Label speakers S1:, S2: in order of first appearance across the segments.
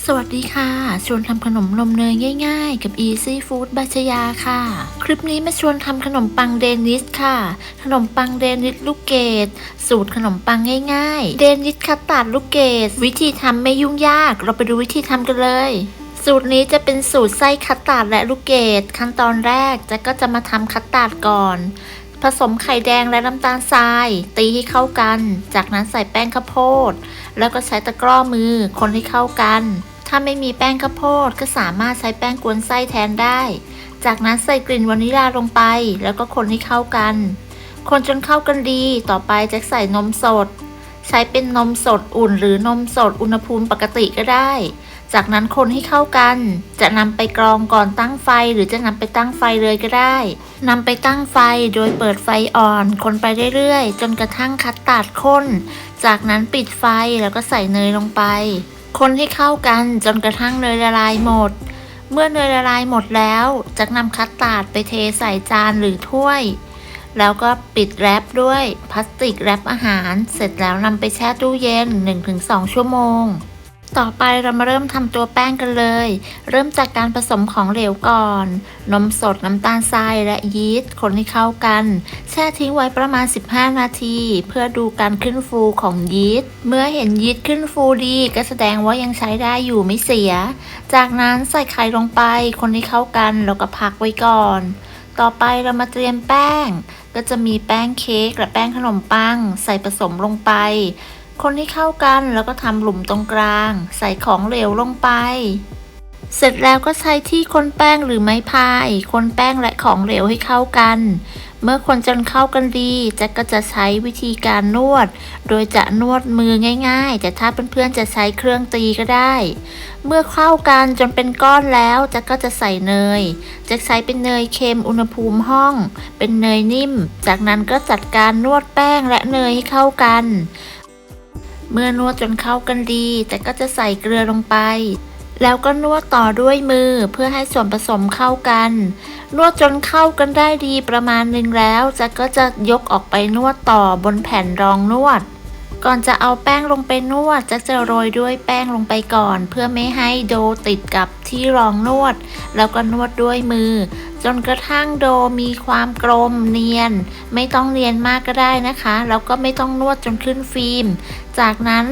S1: สวัสดีค่ะชวนทำขนมนมเนยง่ายๆกับ Easy Food บัชยาค่ะคลิปนี้มาชวนทำขนมปังเดนิสค่ะขนมปังเดนิสลูกเกดสูตรขนมปังง่ายๆเดนิสคัสตาร์ดลูกเกดวิธีทำไม่ยุ่งยากเราไปดูวิธีทำกันเลยสูตรนี้จะเป็นสูตรไส้คัสตาร์ดและลูกเกดขั้นตอนแรกก็จะมาทำคัสตาร์ดก่อนผสมไข่แดงและน้ำตาลทรายตีให้เข้ากันจากนั้นใส่แป้งข้าวโพดแล้วก็ใช้ตะกร้อมือคนให้เข้ากันถ้าไม่มีแป้งข้าวโพดก็สามารถใช้แป้งกวนไส้แทนได้จากนั้นใส่กลิ่นวานิลลาลงไปแล้วก็คนให้เข้ากันคนจนเข้ากันดีต่อไปจะใส่นมสดใช้เป็นนมสดอุ่นหรือนมสดอุณหภูมิปกติก็ได้จากนั้นคนให้เข้ากันจะนำไปกรองก่อนตั้งไฟหรือจะนำไปตั้งไฟเลยก็ได้นำไปตั้งไฟโดยเปิดไฟอ่อนคนไปเรื่อยๆจนกระทั่งคัสตาร์ดข้นจากนั้นปิดไฟแล้วก็ใส่เนยลงไปคนให้เข้ากันจนกระทั่งเนยละลายหมดเมื่อเนยละลายหมดแล้วจะนำคัสตาร์ดไปเทใส่จานหรือถ้วยแล้วก็ปิดแรปด้วยพลาสติกแรปอาหารเสร็จแล้วนำไปแช่ตู้เย็น 1-2 ชั่วโมงต่อไปเรามาเริ่มทำตัวแป้งกันเลยเริ่มจากการผสมของเหลวก่อนนมสดน้ำตาลทรายและยีสต์คนให้เข้ากันแช่ทิ้งไว้ประมาณ15นาทีเพื่อดูการขึ้นฟูของยีสต์เมื่อเห็นยีสต์ขึ้นฟูดีก็แสดงว่ายังใช้ได้อยู่ไม่เสียจากนั้นใส่ไข่ลงไปคนให้เข้ากันแล้วก็พักไว้ก่อนต่อไปเรามาเตรียมแป้งก็จะมีแป้งเค้กและแป้งขนมปังใส่ผสมลงไปคนให้เข้ากันแล้วก็ทำหลุมตรงกลางใส่ของเหลวลงไปเสร็จแล้วก็ใช้ที่คนแป้งหรือไม้พายคนแป้งและของเหลวให้เข้ากันเมื่อคนจนเข้ากันดีก็จะใช้วิธีการนวดโดยจะนวดมือง่ายๆแต่ถ้าเพื่อนๆจะใช้เครื่องตีก็ได้เมื่อเข้ากันจนเป็นก้อนแล้วก็จะใส่เนยจะใช้เป็นเนยเค็มอุณหภูมิห้องเป็นเนยนิ่มจากนั้นก็จัดการนวดแป้งและเนยให้เข้ากันเมื่อนวดจนเข้ากันดีก็จะใส่เกลือลงไปแล้วก็นวดต่อด้วยมือเพื่อให้ส่วนผสมเข้ากันนวดจนเข้ากันได้ดีประมาณนึงแล้วก็จะยกออกไปนวดต่อบนแผ่นรองนวดก่อนจะเอาแป้งลงไปนวดจะโรยด้วยแป้งลงไปก่อนเพื่อไม่ให้โดติดกับที่รองนวดแล้วก็นวดด้วยมือจนกระทั่งโดมีความกลมเนียนไม่ต้องเนียนมากก็ได้นะคะแล้วก็ไม่ต้องนวดจนขึ้นฟิล์มจากนั้น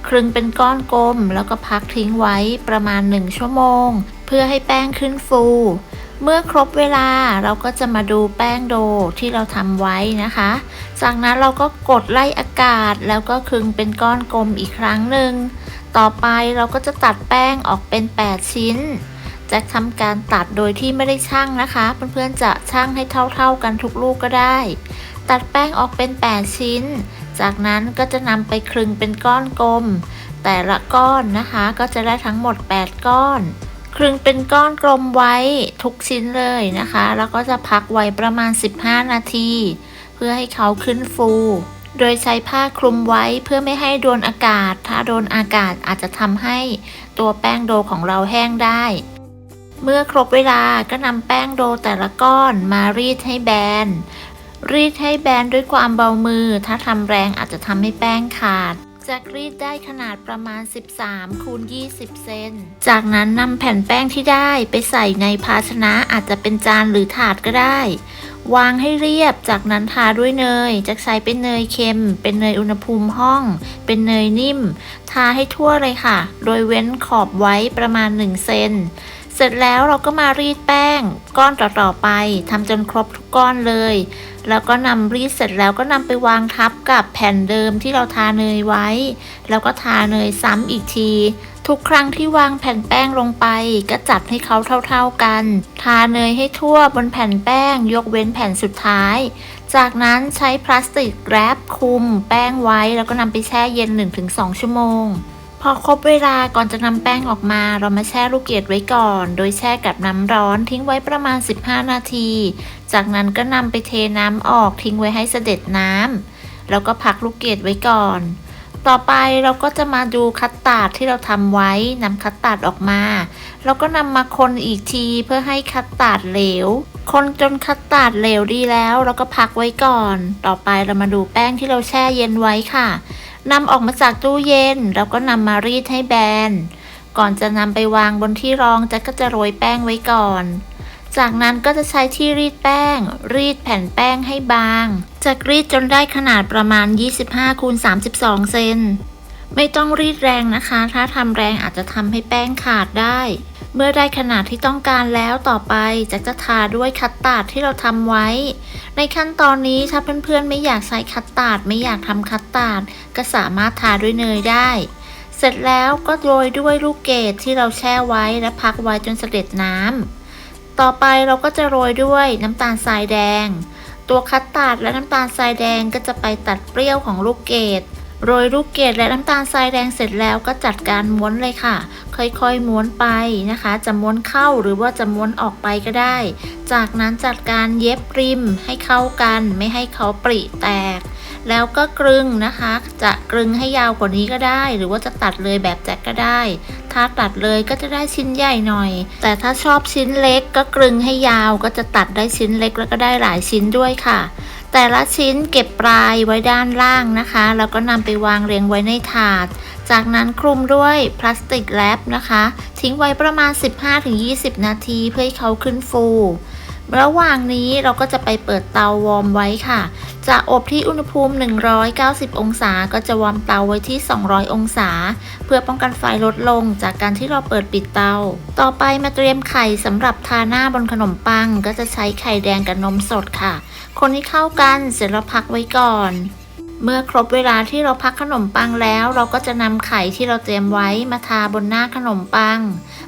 S1: คลึงเป็นก้อนกลมแล้วก็พักทิ้งไว้ประมาณ1ชั่วโมงเพื่อให้แป้งขึ้นฟูเมื่อครบเวลาเราก็จะมาดูแป้งโดที่เราทำไว้นะคะจากนั้นเราก็กดไล่อากาศแล้วก็คลึงเป็นก้อนกลมอีกครั้งหนึ่งต่อไปเราก็จะตัดแป้งออกเป็น8ชิ้นจะทำการตัดโดยที่ไม่ได้ชั่งนะคะเพื่อนๆจะชั่งให้เท่าๆกันทุกลูกก็ได้ตัดแป้งออกเป็น8ชิ้นจากนั้นก็จะนำไปคลึงเป็นก้อนกลมแต่ละก้อนนะคะก็จะได้ทั้งหมด8ก้อนคลึงเป็นก้อนกลมไว้ทุกชิ้นเลยนะคะแล้วก็จะพักไว้ประมาณ15นาทีเพื่อให้เขาขึ้นฟูโดยใช้ผ้าคลุมไว้เพื่อไม่ให้โดนอากาศถ้าโดนอากาศอาจจะทำให้ตัวแป้งโดของเราแห้งได้เมื่อครบเวลาก็นำแป้งโดแต่ละก้อนมารีดให้แบนด้วยความเบามือถ้าทำแรงอาจจะทำให้แป้งขาดจะรีดได้ขนาดประมาณ13x20 เซนจากนั้นนำแผ่นแป้งที่ได้ไปใส่ในภาชนะอาจจะเป็นจานหรือถาดก็ได้วางให้เรียบจากนั้นทาด้วยเนยจะใช้เป็นเนยเค็มเป็นเนยอุณหภูมิห้องเป็นเนยนิ่มทาให้ทั่วเลยค่ะโดยเว้นขอบไว้ประมาณ1เซนเสร็จแล้วเราก็มารีดแป้งก้อนต่อๆไปทำจนครบทุกก้อนเลยแล้วก็นำรีดเสร็จแล้วก็นำไปวางทับกับแผ่นเดิมที่เราทาเนยไว้แล้วก็ทาเนยซ้ำอีกทีทุกครั้งที่วางแผ่นแป้งลงไปก็จัดให้เขาเท่าๆกันทาเนยให้ทั่วบนแผ่นแป้งยกเว้นแผ่นสุดท้ายจากนั้นใช้พลาสติกแรปคลุมแป้งไว้แล้วก็นำไปแช่เย็น 1-2 ชั่วโมงพอครบเวลาก่อนจะนำแป้งออกมาเรามาแช่ลูกเกดไว้ก่อนโดยแช่กับน้ำร้อนทิ้งไว้ประมาณ15นาทีจากนั้นก็นำไปเทน้ำออกทิ้งไว้ให้เสด็จน้ำแล้วก็พักลูกเกดไว้ก่อนต่อไปเราก็จะมาดูคัสตาร์ดที่เราทำไว้นำคัสตาร์ดออกมาแล้วก็นำมาคนอีกทีเพื่อให้คัสตาร์ดเหลวคนจนคัสตาร์ดเหลวดีแล้วเราก็พักไว้ก่อนต่อไปเรามาดูแป้งที่เราแช่เย็นไว้ค่ะนำออกมาจากตู้เย็นแล้วก็นำมารีดให้แบน ก่อนจะนำไปวางบนที่รองแจ็คก็จะโรยแป้งไว้ก่อนจากนั้นก็จะใช้ที่รีดแป้งรีดแผ่นแป้งให้บางจากรีดจนได้ขนาดประมาณ25 คูณ 32 เซนไม่ต้องรีดแรงนะคะถ้าทำแรงอาจจะทำให้แป้งขาดได้เมื่อได้ขนาดที่ต้องการแล้วต่อไปจะทาด้วยคัสตาร์ดที่เราทำไว้ในขั้นตอนนี้ถ้าเพื่อนๆไม่อยากใช้คัสตาร์ดไม่อยากทำคัสตาร์ดก็สามารถทาด้วยเนยได้เสร็จแล้วก็โรยด้วยลูกเกดที่เราแช่ไว้และพักไว้จนเสด็จน้ำต่อไปเราก็จะโรยด้วยน้ำตาลทรายแดงตัวคัสตาร์ดและน้ำตาลทรายแดงก็จะไปตัดเปรี้ยวของลูกเกดโรยลูกเกดและน้ำตาลทรายแดงเสร็จแล้วก็จัดการม้วนเลยค่ะค่อยๆม้วนไปนะคะจะม้วนเข้าหรือว่าจะม้วนออกไปก็ได้จากนั้นจัดการเย็บริมให้เข้ากันไม่ให้เขาปริแตกแล้วก็กรึงนะคะจะกรึงให้ยาวกว่านี้ก็ได้หรือว่าจะตัดเลยแบบแจ็คก็ได้ถ้าตัดเลยก็จะได้ชิ้นใหญ่หน่อยแต่ถ้าชอบชิ้นเล็กก็กรึงให้ยาวก็จะตัดได้ชิ้นเล็กแล้วก็ได้หลายชิ้นด้วยค่ะแต่ละชิ้นเก็บปลายไว้ด้านล่างนะคะแล้วก็นำไปวางเรียงไว้ในถาดจากนั้นคลุมด้วยพลาสติกแรปนะคะทิ้งไว้ประมาณ 15-20 นาทีเพื่อให้เขาขึ้นฟูระหว่างนี้เราก็จะไปเปิดเตาวอร์มไว้ค่ะจะอบที่อุณหภูมิ190 องศาก็จะวอร์มเตาไว้ที่200 องศาเพื่อป้องกันไฟลดลงจากการที่เราเปิดปิดเตาต่อไปมาเตรียมไข่สำหรับทาหน้าบนขนมปังก็จะใช้ไข่แดงกับนมสดค่ะคนให้เข้ากันเสร็จแล้วพักไว้ก่อนเมื่อครบเวลาที่เราพักขนมปังแล้วเราก็จะนำไข่ที่เราเตรียมไว้มาทาบนหน้าขนมปัง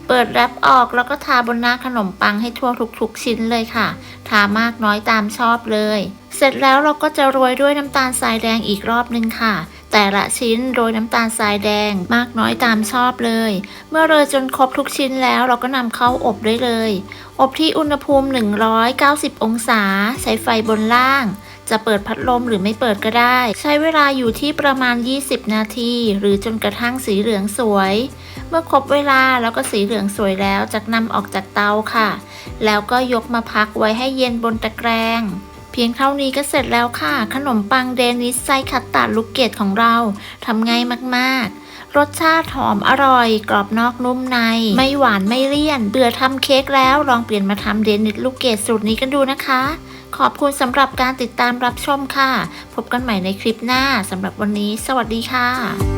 S1: เปิดแรปออกแล้วก็ทาบนหน้าขนมปังให้ทั่วทุกๆชิ้นเลยค่ะทามากน้อยตามชอบเลยเสร็จแล้วเราก็จะโรยด้วยน้ำตาลทรายแดงอีกรอบนึงค่ะแต่ละชิ้นโรยน้ำตาลทรายแดงมากน้อยตามชอบเลยเมื่อโรยจนครบทุกชิ้นแล้วเราก็นำเข้าอบได้เลยอบที่อุณหภูมิ190 องศาใช้ไฟบนล่างจะเปิดพัดลมหรือไม่เปิดก็ได้ใช้เวลาอยู่ที่ประมาณ20 นาทีหรือจนกระทั่งสีเหลืองสวยเมื่อครบเวลาแล้วก็สีเหลืองสวยแล้วจะนำออกจากเตาค่ะแล้วก็ยกมาพักไว้ให้เย็นบนตะแกรงเพียงเท่านี้ก็เสร็จแล้วค่ะขนมปังเดนิสไส้คัสตาร์ดลูกเกดของเราทำง่ายมากๆรสชาติหอมอร่อยกรอบนอกนุ่มในไม่หวานไม่เลี่ยนเบื่อทำเค้กแล้วลองเปลี่ยนมาทำเดนิสลูกเกดสูตรนี้กันดูนะคะขอบคุณสำหรับการติดตามรับชมค่ะพบกันใหม่ในคลิปหน้าสำหรับวันนี้สวัสดีค่ะ